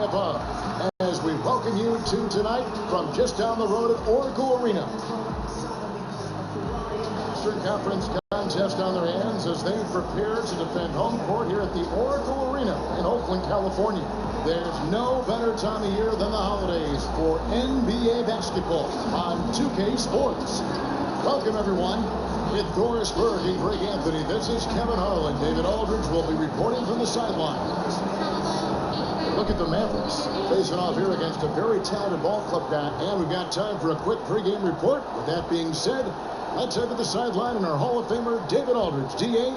above as we welcome you to tonight from just down the road at Oracle Arena. Eastern Conference contest on their hands as they prepare to defend home court here at the Oracle Arena in Oakland, California. There's no better time of year than the holidays for NBA basketball on 2K Sports. Welcome, everyone. With Doris Berg and Greg Anthony, this is Kevin Harlan. David Aldridge will be reporting from the sidelines. Look at the Mavericks facing off here against a very talented ball club guy, and we've got time for a quick pregame report. With that being said, let's head to the sideline and our Hall of Famer, David Aldridge. DA.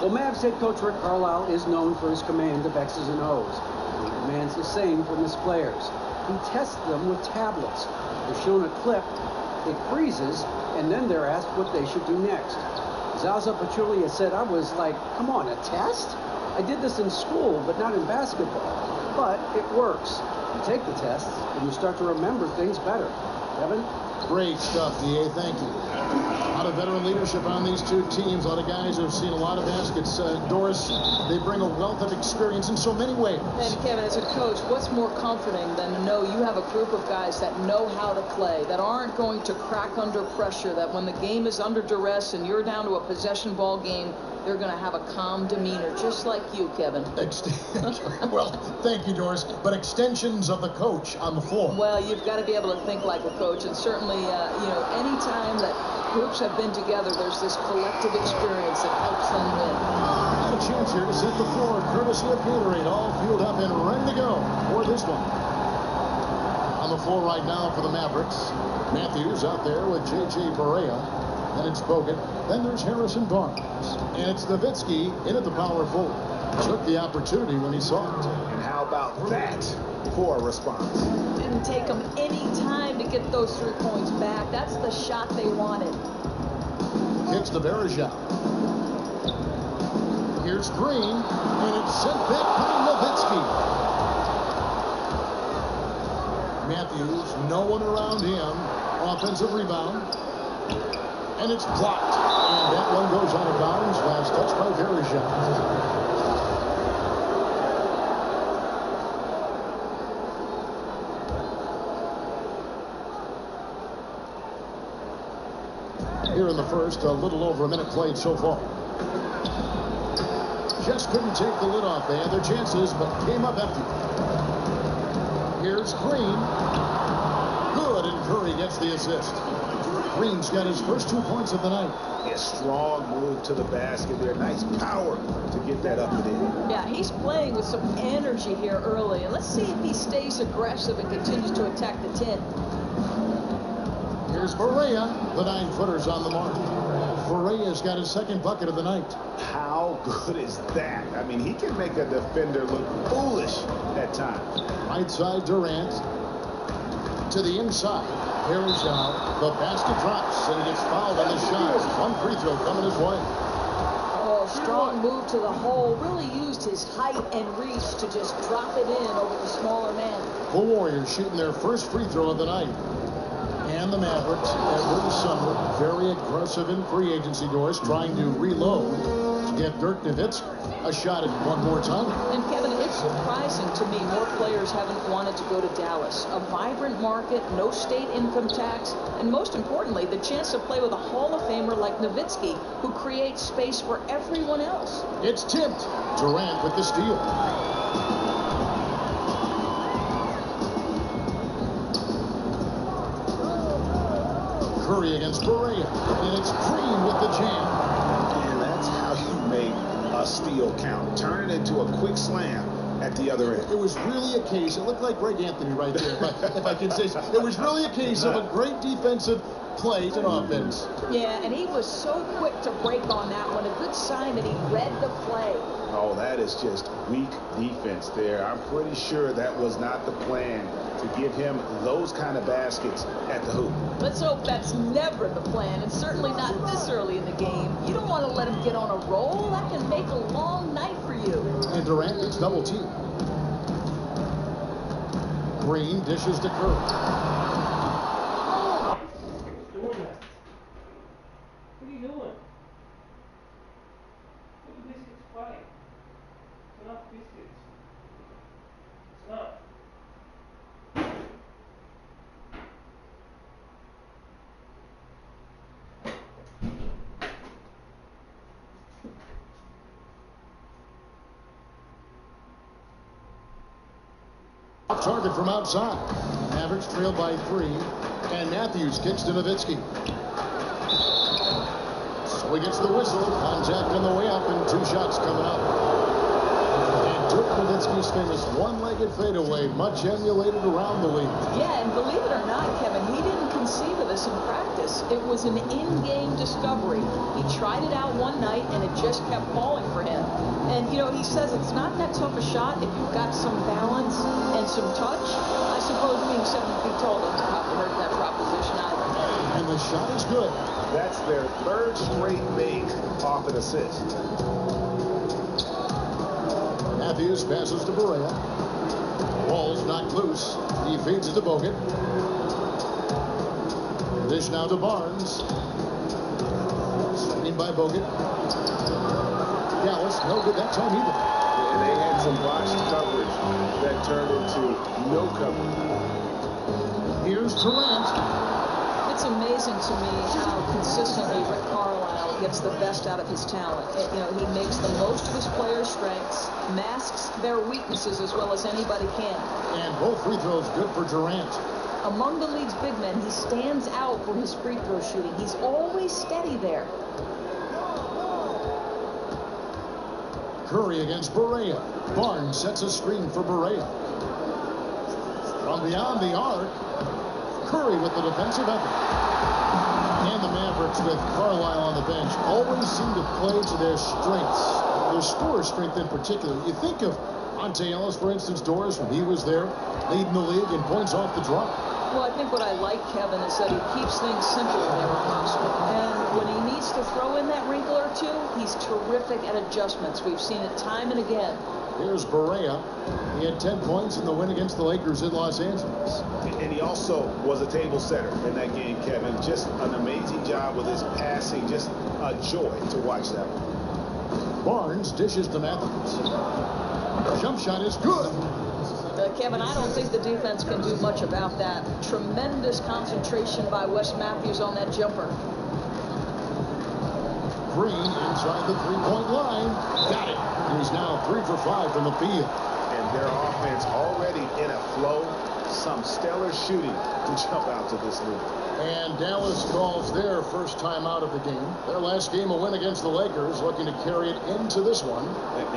Well, Mavs head coach Rick Carlisle is known for his command of X's and O's. He demands the same from his players. He tests them with tablets. They're shown a clip, it freezes, and then they're asked what they should do next. Zaza Pachulia said, I was like, come on, a test? I did this in school, but not in basketball. But it works. You take the tests, and you start to remember things better. Kevin? Great stuff, DA. Thank you. A lot of veteran leadership on these two teams. A lot of guys who have seen a lot of baskets. Doris, they bring a wealth of experience in so many ways. And Kevin, as a coach, what's more comforting than to know you have a group of guys that know how to play, that aren't going to crack under pressure, that when the game is under duress and you're down to a possession ball game, they're going to have a calm demeanor, just like you, Kevin. Well, thank you, Doris. But extensions of the coach on the floor. Well, you've got to be able to think like a coach, and certainly, any time that groups have been together, there's this collective experience that helps them win. Got a chance here to set the floor, courtesy of Gatorade, all fueled up and ready to go for this one. On the floor right now for the Mavericks, Matthews out there with J.J. Barea. Then it's Bogut. Then there's Harrison Barnes. And it's Nowitzki in at the power forward. Took the opportunity when he saw it. And how about that for a response? Didn't take them any time to get those 3 points back. That's the shot they wanted. Kicks the Berejao. Here's Green, and it's sent back by Nowitzki. Matthews, no one around him. Offensive rebound. And it's blocked. And that one goes out of bounds. Last touch by Berejao. Here in the first, a little over a minute played so far. Just couldn't take the lid off. They had their chances, but came up empty. Here's Green. Good, and Curry gets the assist. Green's got his first 2 points of the night. A strong move to the basket there. Nice power to get that up and in. Yeah, he's playing with some energy here early. And let's see if he stays aggressive and continues to attack the 10. Here's Barea. The 9-footer's on the mark. Barea's got his second bucket of the night. How good is that? I mean, he can make a defender look foolish at times. Right side, Durant. To the inside. Berejao. The basket drops, and he gets fouled on the shot. One free throw coming his way. Oh, strong move to the hole. Really used his height and reach to just drop it in over the smaller man. The Warriors shooting their first free throw of the night. And the Mavericks, every summer, very aggressive in free agency, Doors, trying to reload to get Dirk Nowitzki a shot at one more time. And Kevin, it's surprising to me more players haven't wanted to go to Dallas. A vibrant market, no state income tax, and most importantly, the chance to play with a Hall of Famer like Nowitzki, who creates space for everyone else. It's tipped. Durant with the steal. Curry against Barea, and it's Green with the jam. And that's how you make a steal count. Turn it into a quick slam at the other end. It was really a case, it looked like Greg Anthony right there, if I can say so. It was really a case of a great defensive play and offense. Yeah, and he was so quick to break on that one. A good sign that he read the play. Oh, that is just weak defense there. I'm pretty sure that was not the plan to give him those kind of baskets at the hoop. Let's hope that's never the plan, and certainly not this early in the game. You don't want to let him get on a roll. That can make a long night for you. And Durant gets double teamed. Green dishes to Curry. not biscuits. It's not. Target from outside. Mavericks trailed by 3. And Matthews kicks to Nowitzki. So he gets the whistle. Contact on the way up and 2 shots coming up. And Dirk Nowitzki's famous one-legged fadeaway, much emulated around the league. Yeah, and believe it or not, Kevin, he didn't conceive of this in practice. It was an in-game discovery. He tried it out one night, and it just kept falling for him. And, you know, he says it's not that tough a shot if you've got some balance and some touch. I suppose being 7 feet tall doesn't probably hurt that proposition either. And the shot is good. That's their 3rd straight make off an assist. Matthews passes to Barea. Ball's knocked loose. He feeds it to Bogut. Dish now to Barnes. Screen by Bogut. Dallas, no good that time either. And they had some botched coverage that turned into no coverage. Here's Durant. It's amazing to me how consistently Rick Carlisle gets the best out of his talent. You know, he makes the most of his players' strengths, masks their weaknesses as well as anybody can. And both free throws good for Durant. Among the league's big men, he stands out for his free throw shooting. He's always steady there. Curry against Barea. Barnes sets a screen for Barea. From beyond the arc, Curry with the defensive effort. And the Mavericks with Carlisle on the bench always seem to play to their strengths. Their scorer strength in particular. You think of Monte Ellis, for instance, Doris, when he was there, leading the league in points off the drop. Well, I think what I like, Kevin, is that he keeps things simple whenever possible. And when he needs to throw in that wrinkle or two, he's terrific at adjustments. We've seen it time and again. Here's Barea. He had 10 points in the win against the Lakers in Los Angeles. And he also was a table setter in that game, Kevin. Just an amazing job with his passing. Just a joy to watch that one. Barnes dishes to Matthews. Jump shot is good. Kevin, I don't think the defense can do much about that. Tremendous concentration by Wes Matthews on that jumper. Green inside the three-point line. Got it. He's now 3 for 5 from the field. And their offense already in a flow. Some stellar shooting to jump out to this lead. And Dallas calls their first time out of the game. Their last game a win against the Lakers, looking to carry it into this one.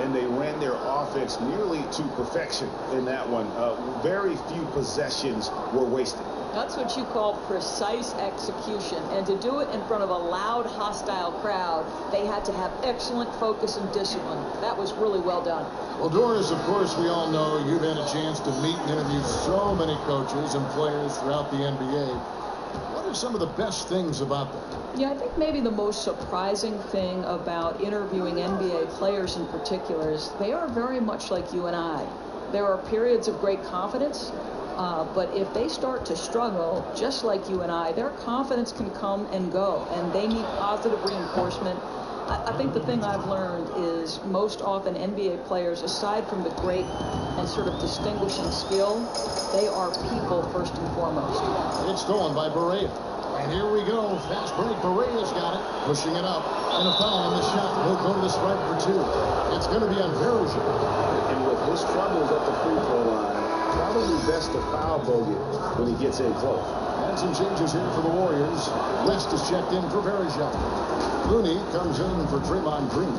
And they ran their offense nearly to perfection in that one. Very few possessions were wasted. That's what you call precise execution. And to do it in front of a loud, hostile crowd, they had to have excellent focus and discipline. That was really well done. Well, Doris, of course, we all know you've had a chance to meet and interview so many coaches and players throughout the NBA. What are some of the best things about them? Yeah, I think maybe the most surprising thing about interviewing NBA players in particular is they are very much like you and I. There are periods of great confidence, but if they start to struggle, just like you and I, their confidence can come and go, and they need positive reinforcement. I think the thing I've learned is most often NBA players, aside from the great and sort of distinguishing skill, they are people first and foremost. It's stolen by Barea. And here we go. Fast break. Barea's got it. Pushing it up. And a foul on the shot. He'll go to the stripe for 2. It's going to be on Verzier. And with his troubles at the free throw line, probably best to foul Bogut when he gets in close. And some changes here for the Warriors. West is checked in for Verzier. Looney comes in for Draymond Green.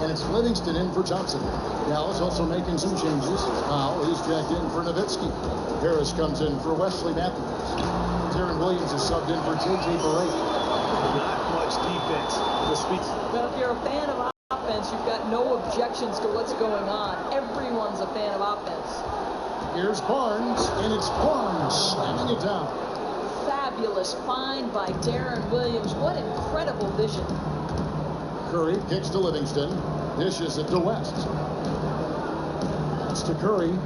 And it's Livingston in for Johnson. Dallas also making some changes. Powell is checked in for Nowitzki. Harris comes in for Wesley Matthews. Darren Williams is subbed in for J.J. Barea. Not much defense to speak. Well, if you're a fan of offense, you've got no objections to what's going on. Everyone's a fan of offense. Here's Barnes, and it's Barnes slamming it down. Fabulous find by Darren Williams. What incredible vision. Curry kicks to Livingston. Dishes it to West. That's to Curry.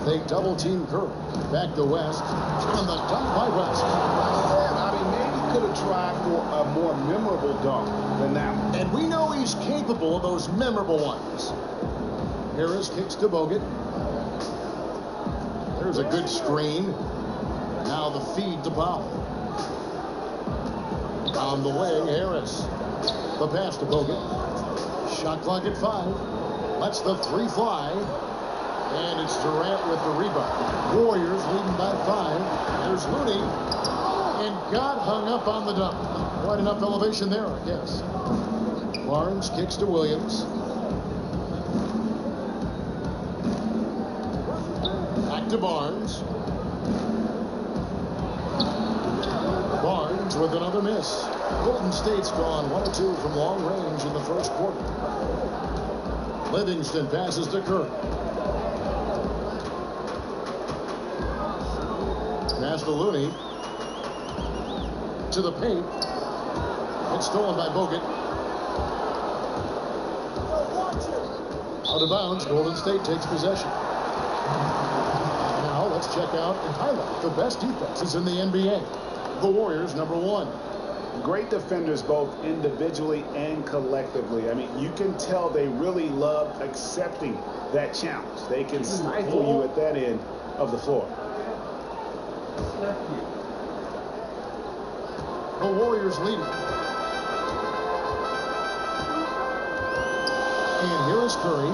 They double-team Curry. Back to West. And the dunk by West. I mean, maybe could have tried for a more memorable dunk than that one. And we know he's capable of those memorable ones. Harris kicks to Bogut. There's a good screen. Now the feed to Powell. On the wing, Harris. The pass to Bogut. Shot clock at 5. Lets the 3 fly. And it's Durant with the rebound. Warriors leading by 5. There's Looney. And got hung up on the dunk. Quite enough elevation there, I guess. Barnes kicks to Williams. Back to Barnes. Barnes with another miss. Golden State's gone 1 of 2 from long range in the first quarter. Livingston passes to Curry. Pass to Looney. To the paint. It's stolen by Bogut. Out of bounds. Golden State takes possession. Now let's check out and highlight the best defenses in the NBA. The Warriors, number 1. Great defenders both individually and collectively. I mean, you can tell they really love accepting that challenge. They can stifle you at that end of the floor. The Warriors lead. And here is Curry.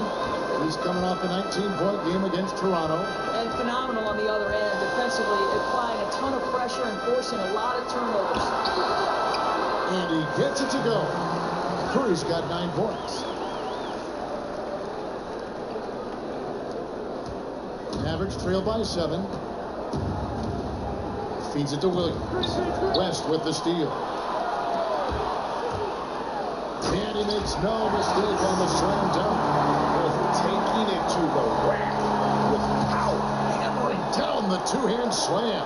He's coming off a 19-point game against Toronto. And phenomenal on the other end, defensively applying a ton of pressure and forcing a lot of turnovers. And he gets it to go. Curry's got 9 points. Mavericks trail by 7. Feeds it to Williams. West with the steal. And he makes no mistake on the slam dunk. Taking it to the rack with power. Hammering down the 2-hand slam.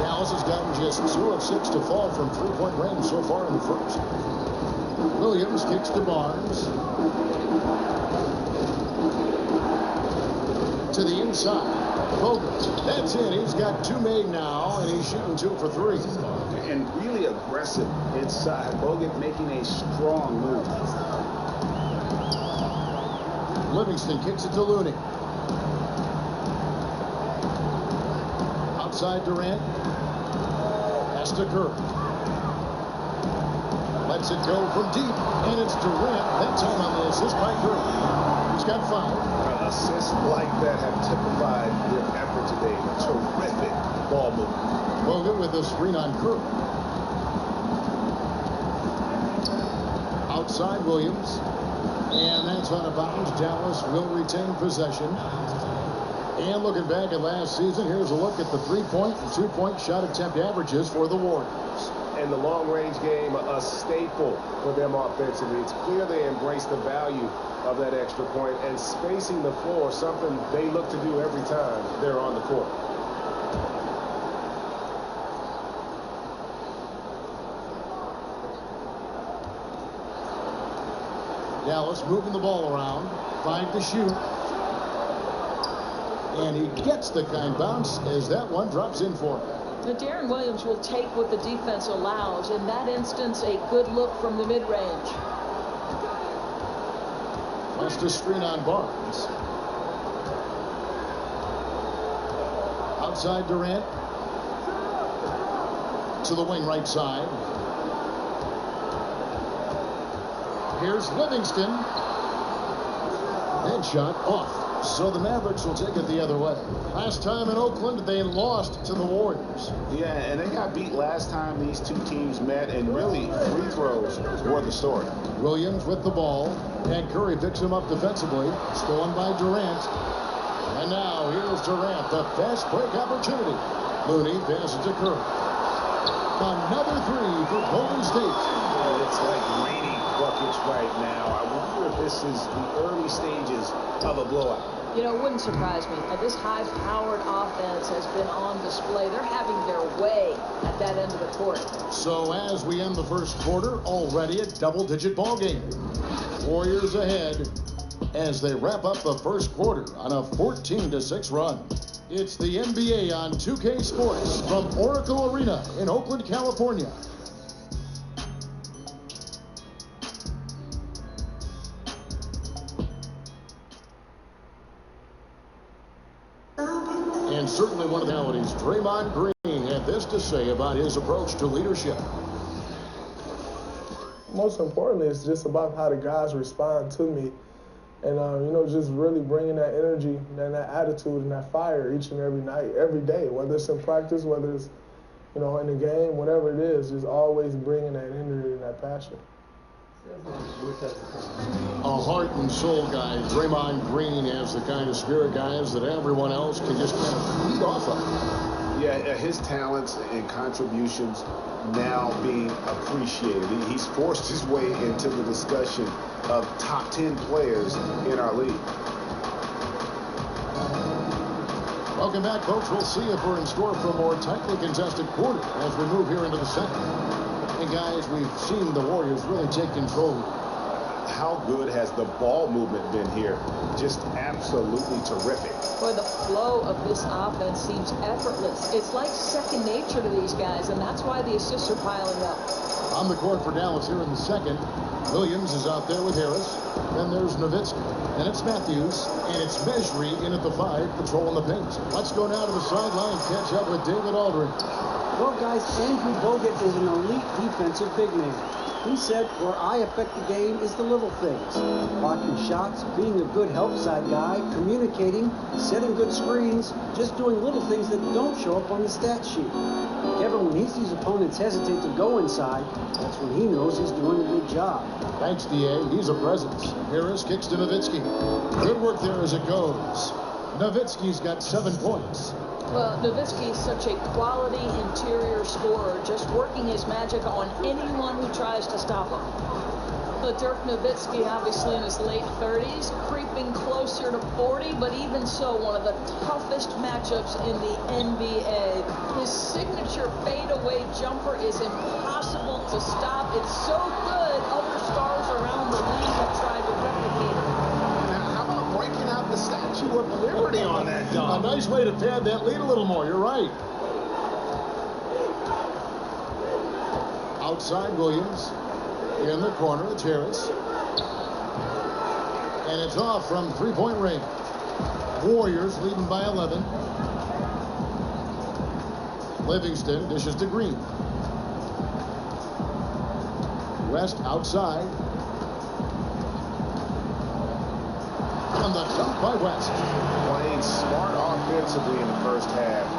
Dallas has gotten just 2 of 6 to fall from 3-point range so far in the first. Williams kicks to Barnes. To the inside. Bogut. That's it. He's got 2 made now, and he's shooting 2 for 3. And really aggressive inside. Bogut making a strong move. Livingston kicks it to Looney. Outside Durant. Pass to Curry. Lets it go from deep, and it's Durant. That time on the assist by Curry. He's got 5. Assists like that have typified their effort today. Terrific ball movement. Bogut with a screen on Curry. Outside Williams. And that's out of bounds. Dallas will retain possession. And looking back at last season, here's a look at the 3-point and 2-point shot attempt averages for the Warriors. And the long-range game, a staple for them offensively. It's clear they embrace the value of that extra point, and spacing the floor, something they look to do every time they're on the court. Dallas moving the ball around. 5 to shoot. And he gets the kind bounce as that one drops in for him. Now, Deron Williams will take what the defense allows. In that instance, a good look from the mid-range. Wants to screen on Barnes. Outside Durant. To the wing right side. Here's Livingston. Headshot off. So the Mavericks will take it the other way. Last time in Oakland, they lost to the Warriors. Yeah, and they got beat last time these two teams met, and really free throws were the story. Williams with the ball, and Curry picks him up defensively. Stolen by Durant. And now here's Durant, the fast break opportunity. Looney passes to Curry. Another 3 for Golden State. It's like raining buckets right now. I wonder if this is the early stages of a blowout. You know, it wouldn't surprise me. This high-powered offense has been on display. They're having their way at that end of the court. So as we end the first quarter, already a double-digit ball game. Warriors ahead as they wrap up the first quarter on a 14-6 run. It's the NBA on 2K Sports from Oracle Arena in Oakland, California. And certainly one of the realities, Draymond Green had this to say about his approach to leadership. Most importantly, it's just about how the guys respond to me. And, just really bringing that energy and that attitude and that fire each and every night, every day, whether it's in practice, whether it's, in the game, whatever it is, just always bringing that energy and that passion. A heart and soul guy. Draymond Green has the kind of spirit, guys, that everyone else can just kind of feed off of. Yeah, his talents and contributions now being appreciated. He's forced his way into the discussion of top 10 players in our league. Welcome back, folks. We'll see if we're in store for a more tightly contested quarter as we move here into the second. And guys, we've seen the Warriors really take control. How good has the ball movement been here? Just absolutely terrific. Boy, the flow of this offense seems effortless. It's like second nature to these guys, and that's why the assists are piling up. On the court for Dallas here in the second. Williams is out there with Harris. Then there's Nowitzki. And it's Matthews. And it's Mejri in at the 5, patrolling the paint. Let's go now to the sideline, catch up with David Aldridge. Well, guys, Andrew Bogut is an elite defensive big man. He said, where I affect the game is the little things. Blocking shots, being a good help side guy, communicating, setting good screens, just doing little things that don't show up on the stat sheet. Kevin, when he sees opponents hesitate to go inside, that's when he knows he's doing a good job. Thanks, D.A. He's a presence. Harris kicks to Nowitzki. Good work there as it goes. Nowitzki's got 7 points. Well, Nowitzki is such a quality interior scorer, just working his magic on anyone who tries to stop him. But Dirk Nowitzki, obviously in his late 30s, creeping closer to 40, but even so, one of the toughest matchups in the NBA. His signature fadeaway jumper is impossible to stop. It's so good, other stars around the league have tried to replicate it. How about breaking out the Statue of Liberty on that A dunk? nice way to pad that lead a little more. You're right. Outside Williams. In the corner, it's Harris. And it's off from three-point range. Warriors leading by 11. Livingston dishes to Green. West outside. And the dunk by West. Playing smart offensively in the first half.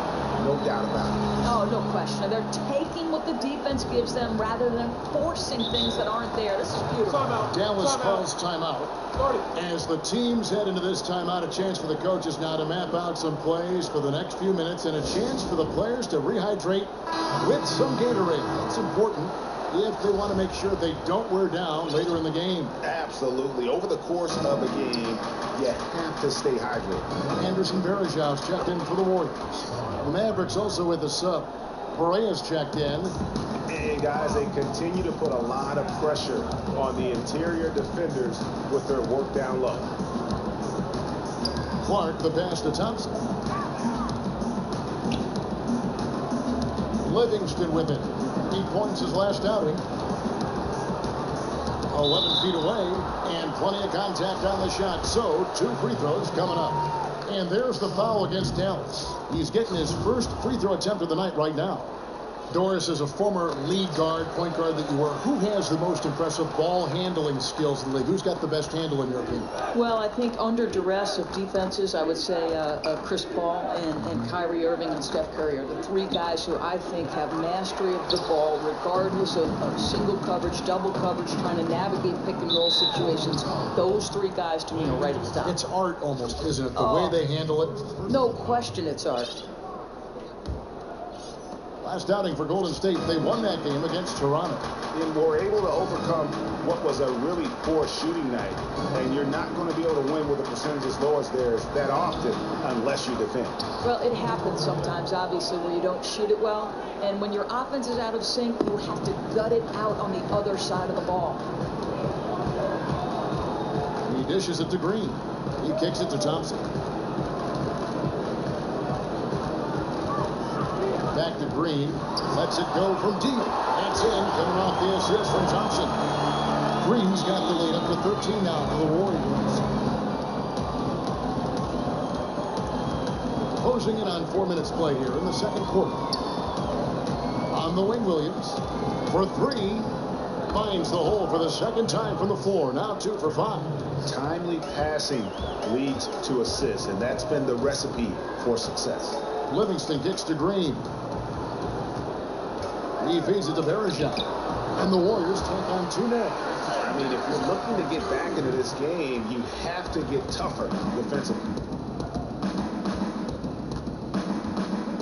No doubt about it. Oh, no question. They're taking what the defense gives them rather than forcing things that aren't there. This is beautiful. Dallas calls timeout. As the teams head into this timeout, a chance for the coaches now to map out some plays for the next few minutes and a chance for the players to rehydrate with some Gatorade. That's important if they want to make sure they don't wear down later in the game. Absolutely. Over the course of a game, you have to stay hydrated. Anderson Varejão's checked in for the Warriors. The Mavericks also with a sub. Pereira's checked in. And guys, they continue to put a lot of pressure on the interior defenders with their work down low. Clark, the pass to Thompson. Livingston with it. 8 points his last outing. 11 feet away, and plenty of contact on the shot. So, 2 free throws coming up. And there's the foul against Dallas. He's getting his first free throw attempt of the night right now. Doris, as a former lead guard, point guard that you were, who has the most impressive ball handling skills in the league? Who's got the best handle in your opinion? Well, I think under duress of defenses, I would say Chris Paul and Kyrie Irving and Steph Curry are the 3 guys who I think have mastery of the ball, regardless of single coverage, double coverage, trying to navigate pick and roll situations. Those 3 guys to me are right at the top. It's art almost, isn't it? The way they handle it. No question it's art. Last outing for Golden State, they won that game against Toronto. And were able to overcome what was a really poor shooting night. And you're not going to be able to win with a percentage as low as theirs that often unless you defend. Well, it happens sometimes, obviously, where you don't shoot it well. And when your offense is out of sync, you have to gut it out on the other side of the ball. He dishes it to Green. He kicks it to Thompson. Back to Green. Lets it go from deep. That's in. Coming off the assist from Thompson. Green's got the lead up to 13 now for the Warriors. Closing in on 4 minutes play here in the second quarter. On the wing, Williams for three. Finds the hole for the second time from the floor. Now 2 for 5. Timely passing leads to assists, and that's been the recipe for success. Livingston kicks to Green. He feeds it to Bergeron. And the Warriors take on 2 more. I mean, if you're looking to get back into this game, you have to get tougher defensively.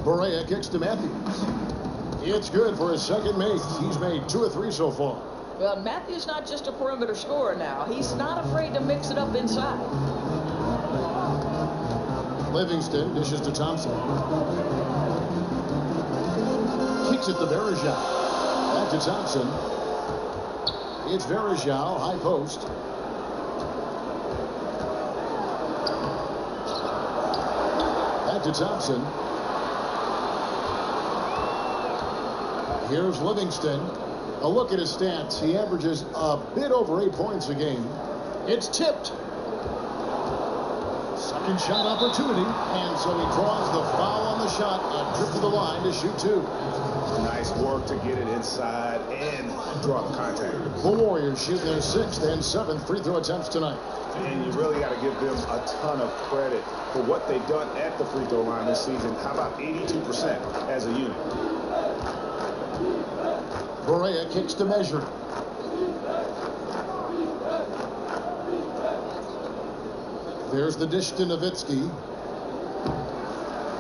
Barea kicks to Matthews. It's good for his second make. He's made 2 of 3 so far. Well, Matthews not just a perimeter scorer now. He's not afraid to mix it up inside. Livingston dishes to Thompson. Kicks it to Bergeron. Back to Thompson. It's Bergeron, high post. Back to Thompson. Here's Livingston. A look at his stats. He averages a bit over 8 points a game. It's tipped. Second shot opportunity. And so he draws the foul on the shot. A trip to the line to shoot 2. Nice work to get it inside and draw the contact. The Warriors shooting their 6th and 7th free throw attempts tonight. And you really got to give them a ton of credit for what they've done at the free throw line this season. How about 82% as a unit? Barea kicks to measure. There's the dish to Nowitzki.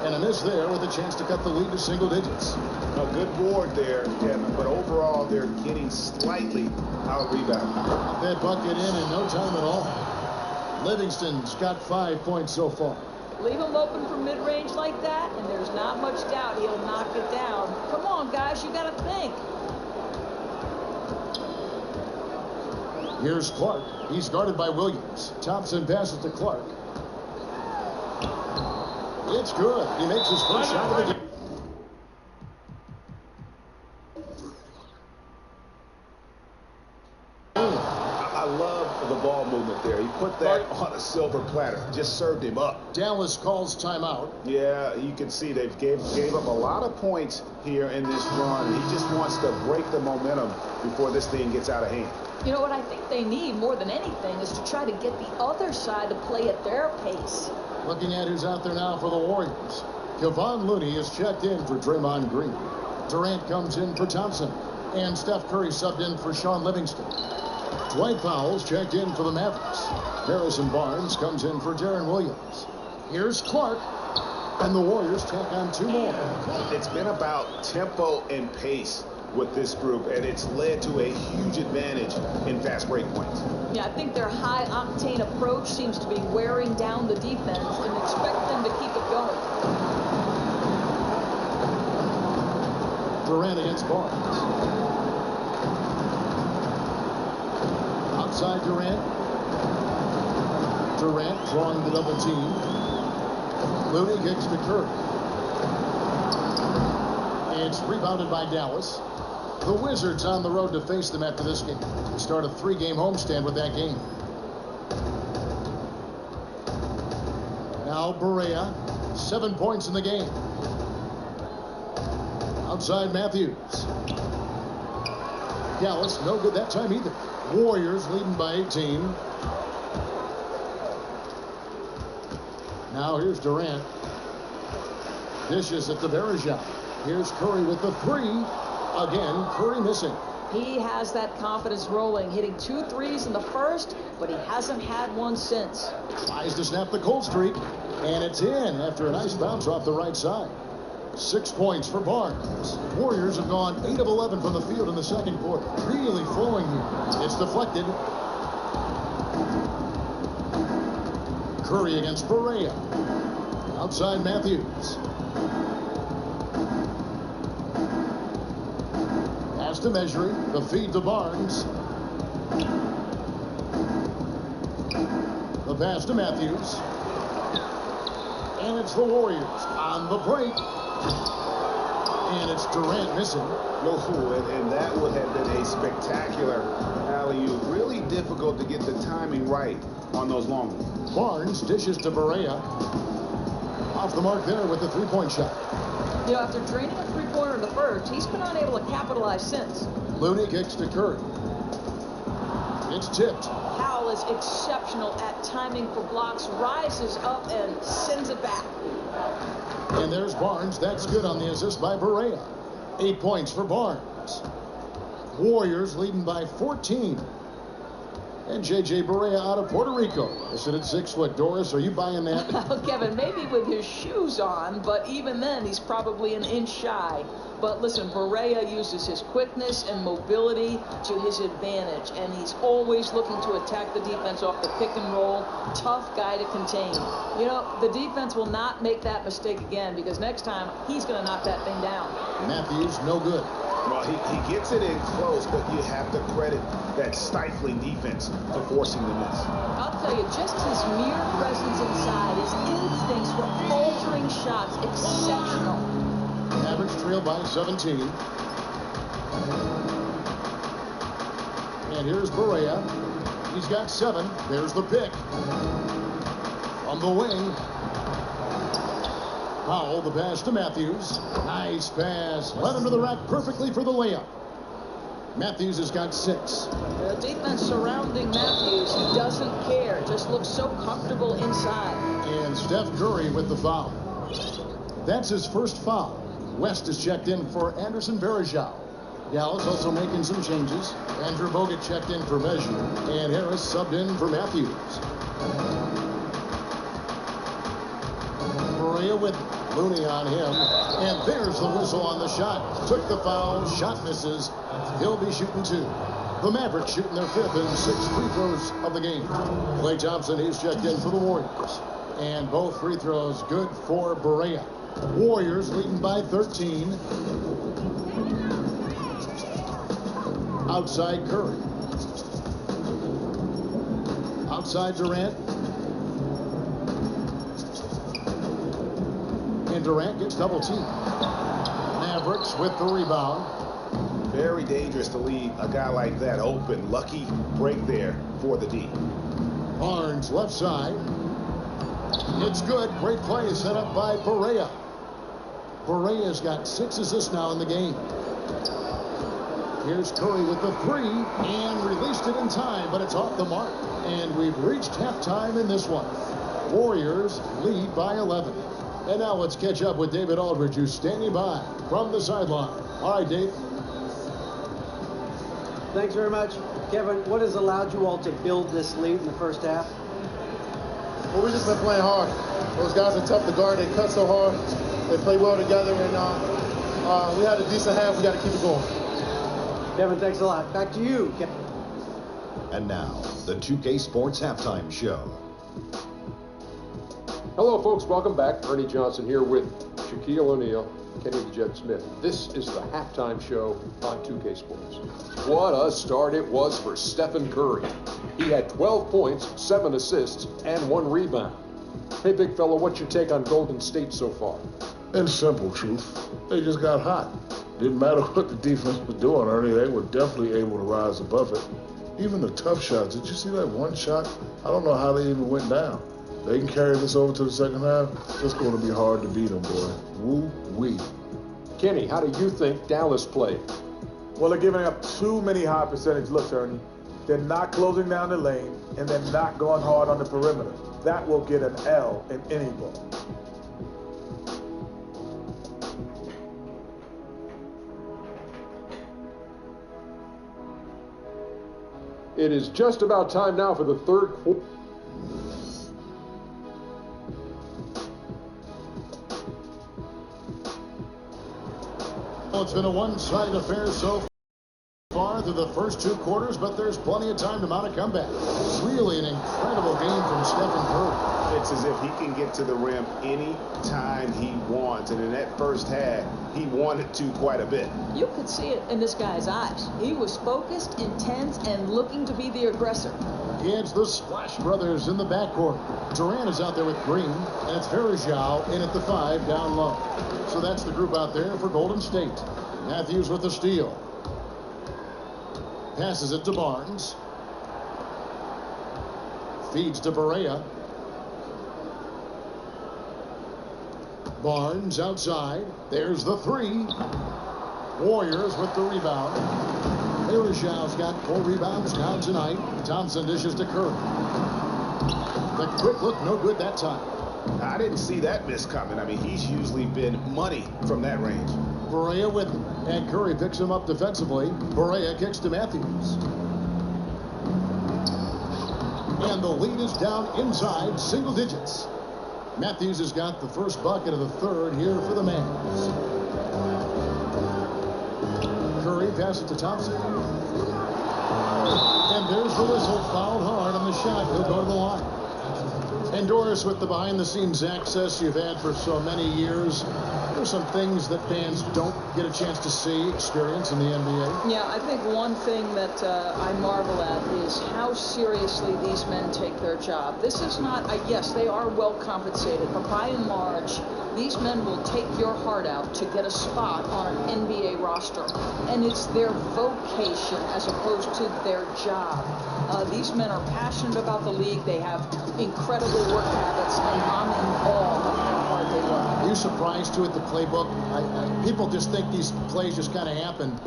And a miss there with a chance to cut the lead to single digits. A good board there, Kevin, but overall they're getting slightly out-rebounded. That bucket in no time at all. Livingston's got 5 points so far. Leave him open from mid-range like that, and there's not much doubt he'll knock it down. Come on, guys, you got to think. Here's Clark. He's guarded by Williams. Thompson passes to Clark. It's good. He makes his first shot of the game. I love the ball movement there. He put that on a silver platter. Just served him up. Dallas calls timeout. Yeah, you can see they've gave up a lot of points here in this run. He just wants to break the momentum before this thing gets out of hand. You know what I think they need more than anything is to try to get the other side to play at their pace. Looking at who's out there now for the Warriors. Kevon Looney is checked in for Draymond Green. Durant comes in for Thompson. And Steph Curry subbed in for Sean Livingston. Dwight Powell's checked in for the Mavericks. Harrison Barnes comes in for Deron Williams. Here's Clark. And the Warriors tack on 2 more. It's been about tempo and pace with this group, and it's led to a huge advantage in fast break points. Yeah, I think their high-octane approach seems to be wearing down the defense and expect them to keep it going. Durant against Barnes. Outside Durant. Durant drawing the double team. Looney kicks to Curry. It's rebounded by Dallas. The Wizards on the road to face them after this game. Start a 3-game homestand with that game. Now Barea, 7 points in the game. Outside Matthews. Dallas, no good that time either. Warriors leading by 18. Now here's Durant. Dishes at the Bergeron. Here's Curry with the 3. Again, Curry missing. He has that confidence rolling, hitting 2 threes in the first, but he hasn't had one since. Tries to snap the cold streak, and it's in after a nice bounce off the right side. 6 points for Barnes. Warriors have gone 8 of 11 from the field in the second quarter. Really flowing here. It's deflected. Curry against Barea. Outside Matthews. Pass to Measuring. The feed to Barnes. The pass to Matthews. And it's the Warriors on the break. And it's Durant missing. And that would have been a spectacular alley-oop. Really difficult to get the timing right on those long ones. Barnes dishes to Barea. Off the mark there with the three-point shot. You know, after draining a three-pointer in the first, he's been unable to capitalize since. Looney kicks to Curry. It's tipped. Powell is exceptional at timing for blocks, rises up and sends it back. And there's Barnes. That's good on the assist by Barea. 8 points for Barnes. Warriors leading by 14. And J.J. Barea out of Puerto Rico. Listed at 6 foot. Doris, are you buying that? Well, Kevin, maybe with his shoes on, but even then, he's probably an inch shy. But listen, Barea uses his quickness and mobility to his advantage, and he's always looking to attack the defense off the pick and roll. Tough guy to contain. You know, the defense will not make that mistake again, because next time, he's going to knock that thing down. Matthews, no good. Well, he gets it in close, but you have to credit that stifling defense for forcing the miss. I'll tell you, just his mere presence inside, his instincts for altering shots, exceptional. Mavericks trail by 17. And here's Barea. He's got 7. There's the pick. On the wing. Powell, the pass to Matthews. Nice pass. Led under the rack perfectly for the layup. Matthews has got 6. The defense surrounding Matthews, he doesn't care. Just looks so comfortable inside. And Steph Curry with the foul. That's his first foul. West is checked in for Anderson Varejao. Dallas also making some changes. Andrew Bogut checked in for Measure. And Harris subbed in for Matthews. Barea with Looney on him. And there's the whistle on the shot. Took the foul. Shot misses. He'll be shooting 2. The Mavericks shooting their 5th and 6th free throws of the game. Klay Thompson, he's checked in for the Warriors. And both free throws good for Barea. Warriors leading by 13. Outside Curry. Outside Durant. And Durant gets double teamed. Mavericks with the rebound. Very dangerous to leave a guy like that open. Lucky break there for the D. Barnes left side. It's good. Great play set up by Barea. Barea's got 6 assists now in the game. Here's Curry with the 3 and released it in time, but it's off the mark. And we've reached halftime in this one. Warriors lead by 11. And now let's catch up with David Aldridge, who's standing by from the sideline. All right, Dave. Thanks very much. Kevin, what has allowed you all to build this lead in the first half? Well, we've just been playing hard. Those guys are tough to guard. They cut so hard. They play well together, and we had a decent half. We got to keep it going. Kevin, thanks a lot. Back to you, Kevin. And now, the 2K Sports Halftime Show. Hello, folks. Welcome back. Ernie Johnson here with Shaquille O'Neal, Kenny the Jet Smith. This is the halftime show on 2K Sports. What a start it was for Stephen Curry. He had 12 points, 7 assists, and 1 rebound. Hey, big fella, what's your take on Golden State so far? In simple truth, they just got hot. Didn't matter what the defense was doing, Ernie. They were definitely able to rise above it. Even the tough shots. Did you see that one shot? I don't know how they even went down. They can carry this over to the second half. It's going to be hard to beat them, boy. Woo-wee. Kenny, how do you think Dallas played? Well, they're giving up too many high percentage looks, Ernie. They're not closing down the lane, and they're not going hard on the perimeter. That will get an L in any ball. It is just about time now for the third quarter. Well, it's been a one-sided affair so far through the first 2 quarters, but there's plenty of time to mount a comeback. Really an incredible game from Stephen Curry. It's as if he can get to the rim any time he wants. And in that first half, he wanted to quite a bit. You could see it in this guy's eyes. He was focused, intense, and looking to be the aggressor. It's the Splash Brothers in the backcourt. Durant is out there with Green, and it's Varejao in at the 5 down low. So that's the group out there for Golden State. Matthews with the steal. Passes it to Barnes. Feeds to Barea. Barnes outside. There's the three. Warriors with the rebound. Varejão's got 4 rebounds now tonight. Thompson dishes to Curry. The quick look, no good that time. I didn't see that miss coming. I mean, he's usually been money from that range. Barea with him. And Curry picks him up defensively. Barea kicks to Matthews. And the lead is down inside single digits. Matthews has got the first bucket of the third here for the Mavs. Curry passes to Thompson. And there's the whistle. Fouled hard on the shot. He'll go to the line. And Doris, with the behind-the-scenes access you've had for so many years, there's some things that fans don't get a chance to see, experience in the NBA. Yeah, I think one thing that I marvel at is how seriously these men take their job. This is not, yes, they are well compensated, but by and large, these men will take your heart out to get a spot on an NBA roster. And it's their vocation as opposed to their job. These men are passionate about the league. They have incredible work habits, and I'm in awe of how hard they work. Are you surprised too at the playbook? People just think these plays just kind of happen.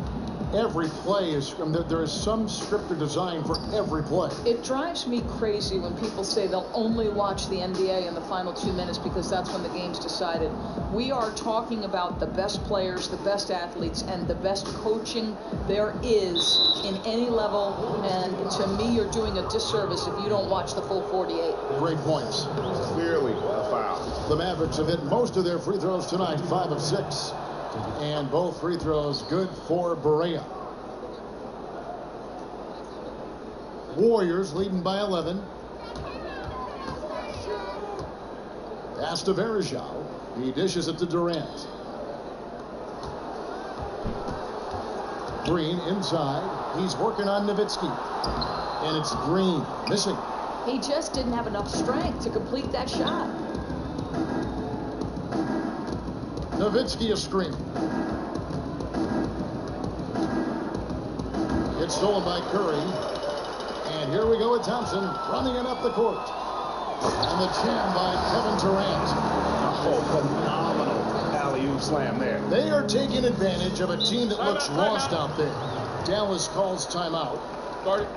Every play is, there is some script or design for every play. It drives me crazy when people say they'll only watch the NBA in the final 2 minutes because that's when the game's decided. We are talking about the best players, the best athletes, and the best coaching there is in any level. And to me, you're doing a disservice if you don't watch the full 48. Great points. Clearly a foul. The Mavericks have hit most of their free throws tonight, 5 of 6. And both free throws good for Barea. Warriors leading by 11. Pass to Varejão. He dishes it to Durant. Green inside. He's working on Nowitzki. And it's Green missing. He just didn't have enough strength to complete that shot. Nowitzki a screen. It's stolen by Curry. And here we go with Thompson running it up the court. And the jam by Kevin Durant. Oh, phenomenal alley-oop slam there. They are taking advantage of a team that looks lost out there. Dallas calls timeout. Start.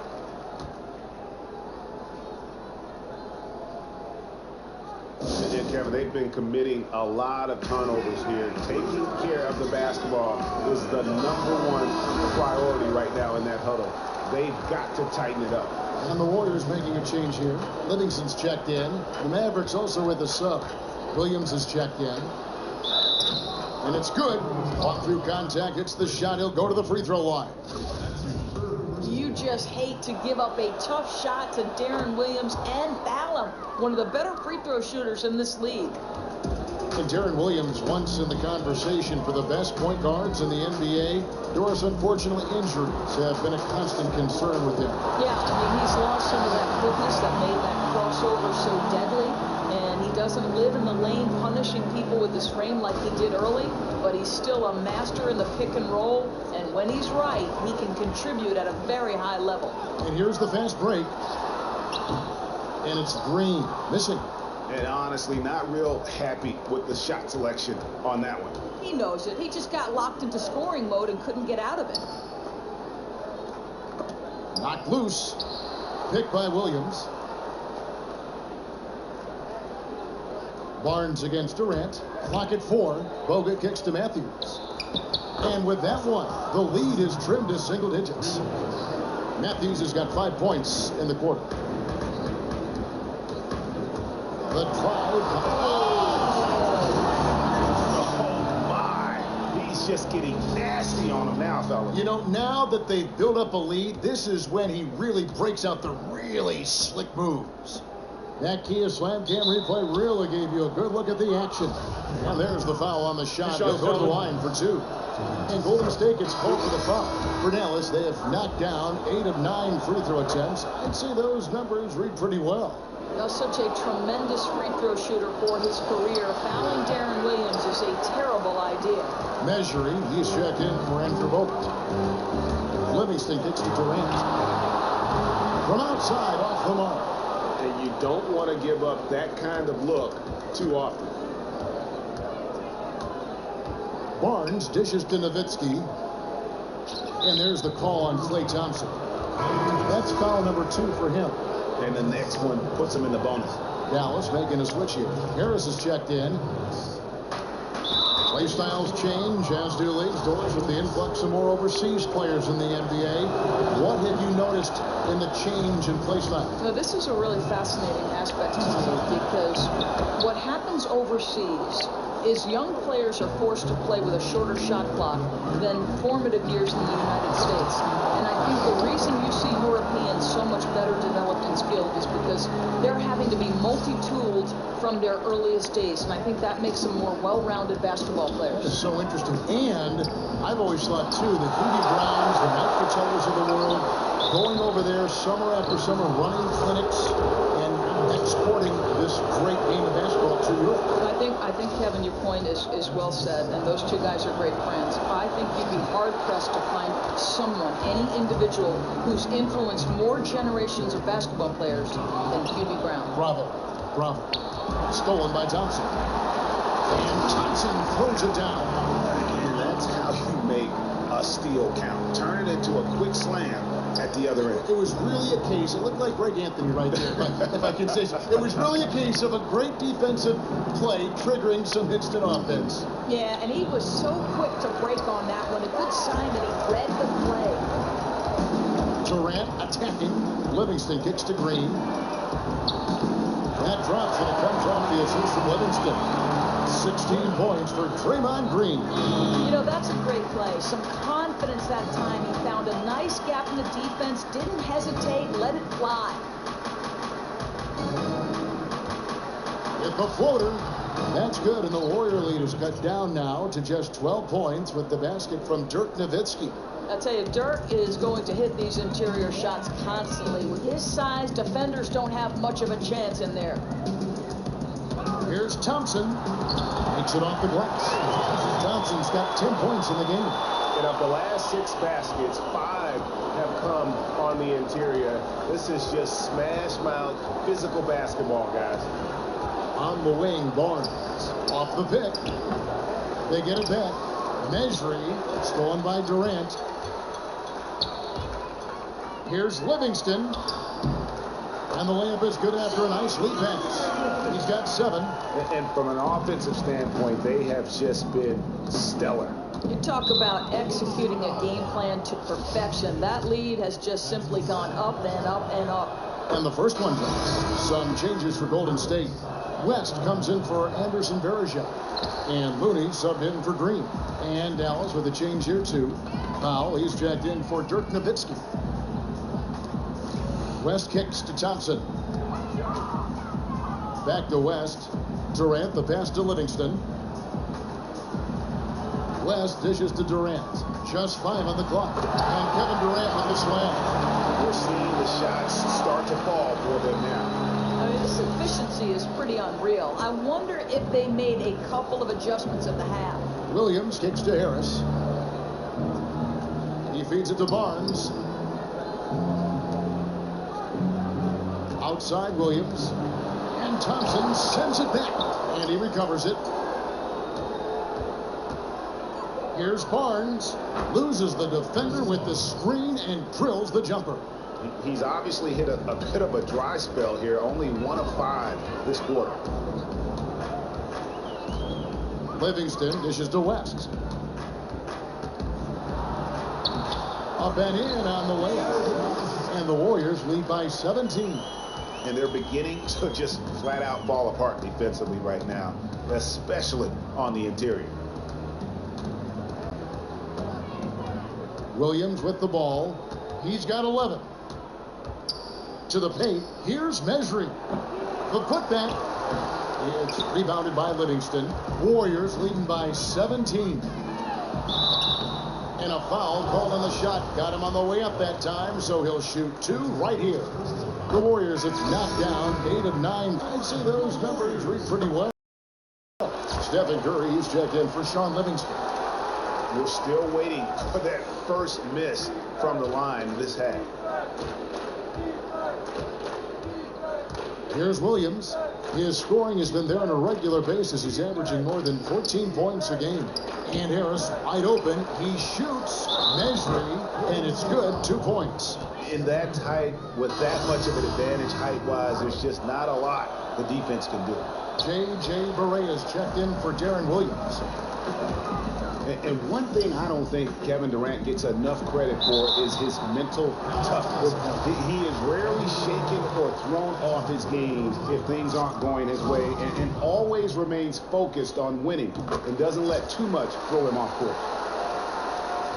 And Kevin, they've been committing a lot of turnovers here. Taking care of the basketball is the #1 priority right now in that huddle. They've got to tighten it up. And the Warriors making a change here. Livingston's checked in. The Mavericks also with a sub. Williams is checked in. And it's good. Walk through contact, hits the shot. He'll go to the free throw line. You just hate to give up a tough shot to Darren Williams and foul him. One of the better free throw shooters in this league. And Darren Williams once in the conversation for the best point guards in the NBA. Doris, unfortunately, injuries have been a constant concern with him. Yeah, I mean, he's lost some of that quickness that made that crossover so deadly. And he doesn't live in the lane punishing people with his frame like he did early, but he's still a master in the pick and roll. And when he's right, he can contribute at a very high level. And here's the fast break. And it's Green missing. And honestly, not real happy with the shot selection on that one. He knows it. He just got locked into scoring mode and couldn't get out of it. Knocked loose. Picked by Williams. Barnes against Durant. Clock at 4. Bogut kicks to Matthews. And with that one, the lead is trimmed to single digits. Matthews has got 5 points in the quarter. The drive. Oh, my. He's just getting nasty on him now, fellas. You know, now that they've built up a lead, this is when he really breaks out the really slick moves. That Kia Slam Cam replay really gave you a good look at the action. And there's the foul on the shot. He'll go to the line for 2. And Golden State gets called for the foul. For Dallas, they have knocked down 8 of 9 free throw attempts. I'd say those numbers read pretty well. Now, such a tremendous free throw shooter for his career. Fouling Darren Williams is a terrible idea. Measuring, he's checked in for Andrew Bogut. Livingston kicks to Durant. From outside, off the mark. And you don't want to give up that kind of look too often. Barnes dishes to Nowitzki. And there's the call on Klay Thompson. That's foul number 2 for him. And the next one puts him in the bonus. Dallas making a switch here. Harris is checked in. Play styles change, as do leagues doors with the influx of more overseas players in the NBA. What have you noticed in the change in play style? Now, this is a really fascinating aspect to me because what happens overseas is young players are forced to play with a shorter shot clock than formative years in the United States. And I think the reason you see Europeans so much better developed and skilled is because they're having to be multi-tooled from their earliest days. And I think that makes them more well-rounded basketball players. That's so interesting. And I've always thought, too, the Hubie Browns, the Mike Fratellis of the world, going over there summer after summer, running clinics and exporting this great game of basketball to Europe. I think, Kevin, your point is well said, and those two guys are great friends. I think you'd be hard-pressed to find someone, any individual, who's influenced more generations of basketball players than Hubie Brown. Bravo. Stolen by Thompson. And Thompson throws it down. And that's how you make a steal count. Turn it into a quick slam at the other end. It was really a case, it looked like Greg Anthony right there, if I can say so. It was really a case of a great defensive play triggering some instant offense. Yeah, and he was so quick to break on that one. A good sign that he read the play. Durant attacking. Livingston kicks to Green. That drops and it comes off the assist from Livingston. 16 points for Draymond Green. You know, that's a great play. Some confidence that time. He found a nice gap in the defense, didn't hesitate, let it fly. With the floater, that's good, and the Warrior lead is cut down now to just 12 points with the basket from Dirk Nowitzki. I tell you, Dirk is going to hit these interior shots constantly. With his size, defenders don't have much of a chance in there. Here's Thompson. Takes it off the glass. Thompson's got 10 points in the game. And of the last 6 baskets, 5 have come on the interior. This is just smash mouth physical basketball, guys. On the wing, Barnes. Off the pick. They get it back. Mejri, stolen by Durant. Here's Livingston. And the layup is good after a nice lead pass. He's got 7. And from an offensive standpoint, they have just been stellar. You talk about executing a game plan to perfection. That lead has just simply gone up and up and up. And the first one drops. Some changes for Golden State. West comes in for Anderson Varejao. And Looney subbed in for Green. And Dallas with a change here too. Powell, he's checked in for Dirk Nowitzki. West kicks to Thompson. Back to West. Durant, the pass to Livingston. West dishes to Durant. Just 5 on the clock. And Kevin Durant with the slam. We're seeing the shots start to fall for them now. I mean, this efficiency is pretty unreal. I wonder if they made a couple of adjustments at the half. Williams kicks to Harris. He feeds it to Barnes. Outside Williams. And Thompson sends it back. And he recovers it. Here's Barnes. Loses the defender with the screen and drills the jumper. He's obviously hit a bit of a dry spell here. Only 1 of 5 this quarter. Livingston dishes to West. Up and in on the layup. And the Warriors lead by 17. And they're beginning to just flat out fall apart defensively right now, especially on the interior. Williams with the ball. He's got 11. To the paint. Here's Mejri. The putback. It's rebounded by Livingston. Warriors leading by 17. And a foul called on the shot. Got him on the way up that time, so he'll shoot 2 right here. The Warriors, it's knocked down 8 of 9. I'd say those numbers read pretty well. Stephen Curry, he's checked in for Sean Livingston. We're still waiting for that first miss from the line this half. Here's Williams. His scoring has been there on a regular basis. He's averaging more than 14 points a game. And Harris, wide open. He shoots. Mejri, and it's good. 2 points. In that tight, with that much of an advantage height-wise, there's just not a lot the defense can do. J.J. Barea is checked in for Darren Williams. And one thing I don't think Kevin Durant gets enough credit for is his mental toughness. He is rarely shaken or thrown off his game if things aren't going his way, and always remains focused on winning and doesn't let too much throw him off course.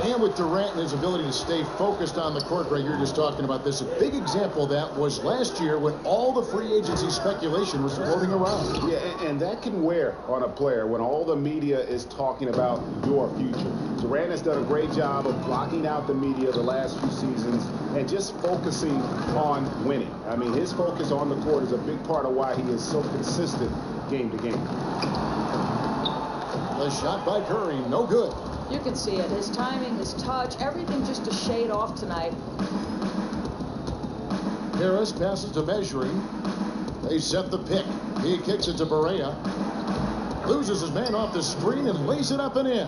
And with Durant and his ability to stay focused on the court, Greg, you're just talking about this. A big example of that was last year when all the free agency speculation was floating around. Yeah, and that can wear on a player when all the media is talking about your future. Durant has done a great job of blocking out the media the last few seasons and just focusing on winning. I mean, his focus on the court is a big part of why he is so consistent game to game. The shot by Curry, no good. You can see it. His timing, his touch, everything just a shade off tonight. Harris passes to Mejri. They set the pick. He kicks it to Barea. Loses his man off the screen and lays it up and in.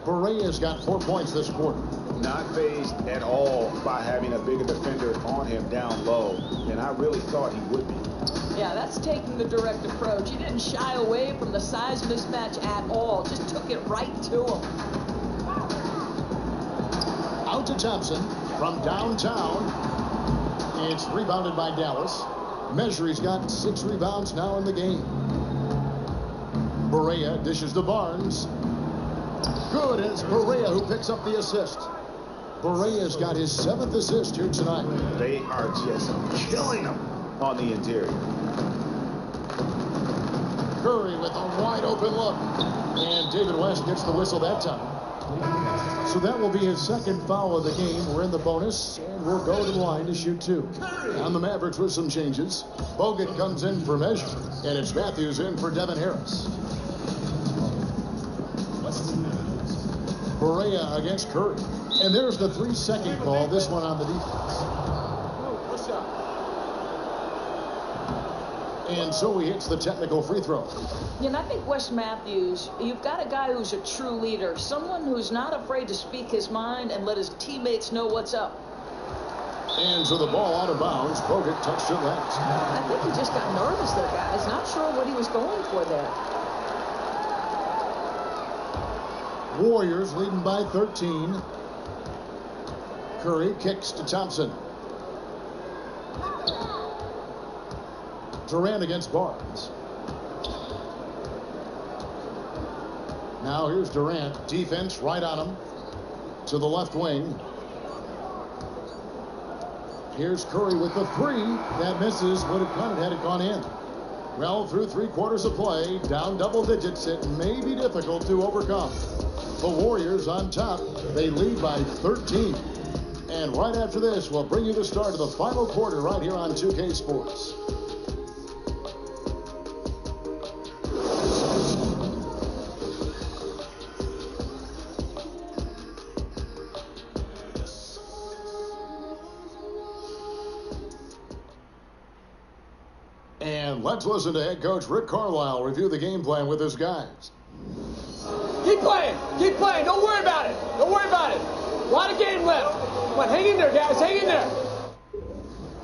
Barea's got 4 points this quarter. Not fazed at all by having a bigger defender on him down low, and I really thought he would be. Yeah, that's taking the direct approach. He didn't shy away from the size mismatch at all. Just took it right to him. Out to Thompson from downtown. It's rebounded by Dallas. Mejri's got 6 rebounds now in the game. Barea dishes to Barnes. Good, it's Barea who picks up the assist. Barea's got his 7th assist here tonight. They are just killing him on the interior. Curry with a wide open look. And David West gets the whistle that time. So that will be his 2nd foul of the game. We're in the bonus, and we'll go to the line to shoot 2. On the Mavericks with some changes. Bogut comes in for Mejri, and it's Matthews in for Devin Harris. Barea against Curry. And there's the 3-second call, this one on the defense. And so he hits the technical free throw. Yeah, and I think Wes Matthews, you've got a guy who's a true leader, someone who's not afraid to speak his mind and let his teammates know what's up. And so the ball out of bounds. Bogut touched it last. I think he just got nervous there, guys. Not sure what he was going for there. Warriors leading by 13. Curry kicks to Thompson. Durant against Barnes. Now here's Durant. Defense right on him. To the left wing. Here's Curry with the 3. That misses. Would have counted had it gone in. Well, through 3 quarters of play, down double digits, it may be difficult to overcome. The Warriors on top. They lead by 13. And right after this, we'll bring you the start of the final quarter right here on 2K Sports. And let's listen to head coach Rick Carlisle review the game plan with his guys. Keep playing. Keep playing. Don't worry about it. Don't worry about it. A lot of game left. Come on, hang in there, guys. Hang in there.